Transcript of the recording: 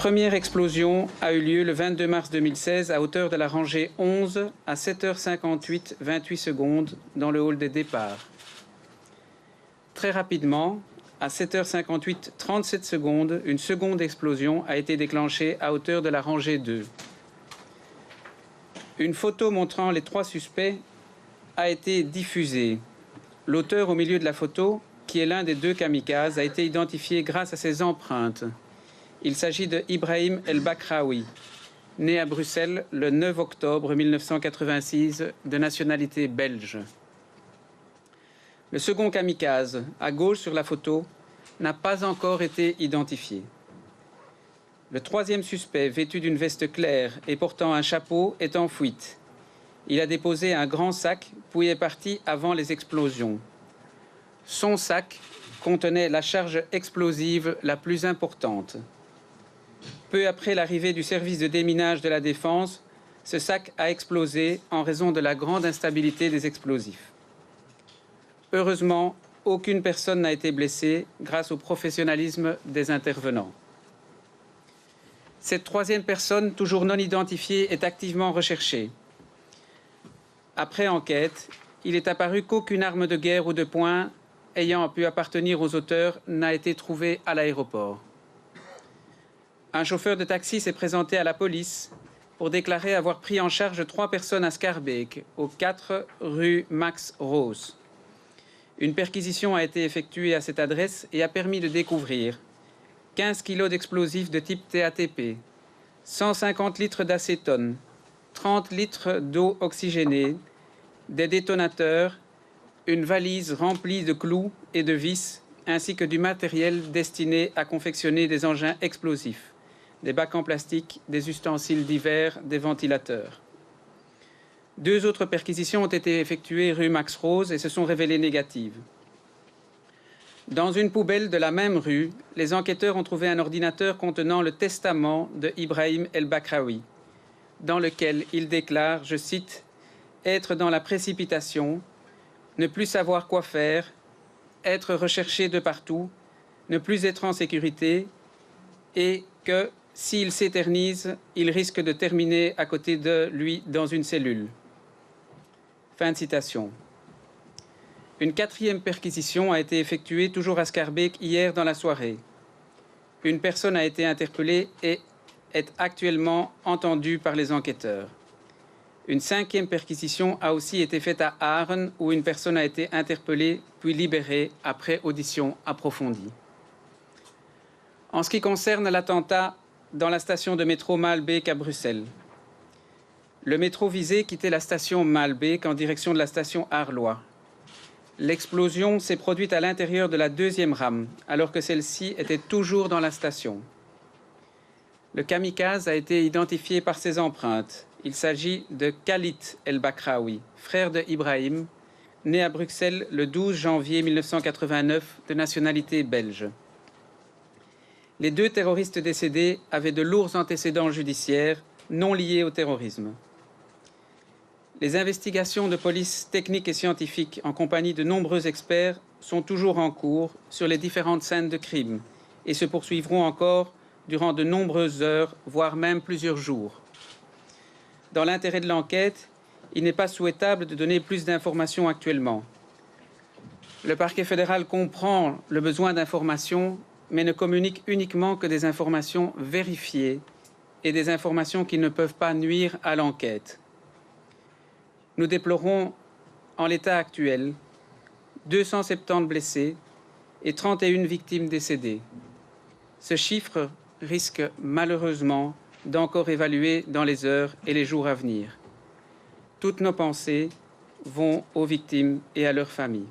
première explosion a eu lieu le 22 mars 2016 à hauteur de la rangée 11 à 7h58, 28 secondes dans le hall des départs. Très rapidement, à 7h58, 37 secondes, une seconde explosion a été déclenchée à hauteur de la rangée 2. Une photo montrant les 3 suspects a été diffusée. L'auteur au milieu de la photo, qui est l'un des 2 kamikazes, a été identifié grâce à ses empreintes. Il s'agit de Ibrahim El Bakraoui, né à Bruxelles le 9 octobre 1986, de nationalité belge. Le second kamikaze, à gauche sur la photo, n'a pas encore été identifié. Le 3e suspect, vêtu d'une veste claire et portant un chapeau, est en fuite. Il a déposé un grand sac, puis est parti avant les explosions. Son sac contenait la charge explosive la plus importante. Peu après l'arrivée du service de déminage de la Défense, ce sac a explosé en raison de la grande instabilité des explosifs. Heureusement, aucune personne n'a été blessée grâce au professionnalisme des intervenants. Cette 3e personne, toujours non identifiée, est activement recherchée. Après enquête, il est apparu qu'aucune arme de guerre ou de poing ayant pu appartenir aux auteurs n'a été trouvée à l'aéroport. Un chauffeur de taxi s'est présenté à la police pour déclarer avoir pris en charge 3 personnes à Schaerbeek, au 4 rue Max Roos. Une perquisition a été effectuée à cette adresse et a permis de découvrir 15 kg d'explosifs de type TATP, 150 litres d'acétone, 30 litres d'eau oxygénée, des détonateurs, une valise remplie de clous et de vis, ainsi que du matériel destiné à confectionner des engins explosifs, des bacs en plastique, des ustensiles divers, des ventilateurs. 2 autres perquisitions ont été effectuées rue Max Roos et se sont révélées négatives. Dans une poubelle de la même rue, les enquêteurs ont trouvé un ordinateur contenant le testament de Ibrahim El Bakraoui, dans lequel il déclare, je cite, « être dans la précipitation, ne plus savoir quoi faire, être recherché de partout, ne plus être en sécurité et que, s'il s'éternise, il risque de terminer à côté de lui dans une cellule. » Fin de citation. Une 4e perquisition a été effectuée toujours à Schaerbeek hier dans la soirée. Une personne a été interpellée et est actuellement entendue par les enquêteurs. Une 5e perquisition a aussi été faite à Aaren où une personne a été interpellée puis libérée après audition approfondie. En ce qui concerne l'attentat dans la station de métro Maalbeek à Bruxelles, le métro visé quittait la station Maalbeek en direction de la station Arlois. L'explosion s'est produite à l'intérieur de la 2e rame, alors que celle-ci était toujours dans la station. Le kamikaze a été identifié par ses empreintes. Il s'agit de Khalid El Bakraoui, frère de Ibrahim, né à Bruxelles le 12 janvier 1989, de nationalité belge. Les 2 terroristes décédés avaient de lourds antécédents judiciaires non liés au terrorisme. Les investigations de police techniques et scientifiques, en compagnie de nombreux experts, sont toujours en cours sur les différentes scènes de crime et se poursuivront encore durant de nombreuses heures, voire même plusieurs jours. Dans l'intérêt de l'enquête, il n'est pas souhaitable de donner plus d'informations actuellement. Le parquet fédéral comprend le besoin d'informations, mais ne communique uniquement que des informations vérifiées et des informations qui ne peuvent pas nuire à l'enquête. Nous déplorons, en l'état actuel, 270 blessés et 31 victimes décédées. Ce chiffre risque malheureusement d'encore évaluer dans les heures et les jours à venir. Toutes nos pensées vont aux victimes et à leurs familles.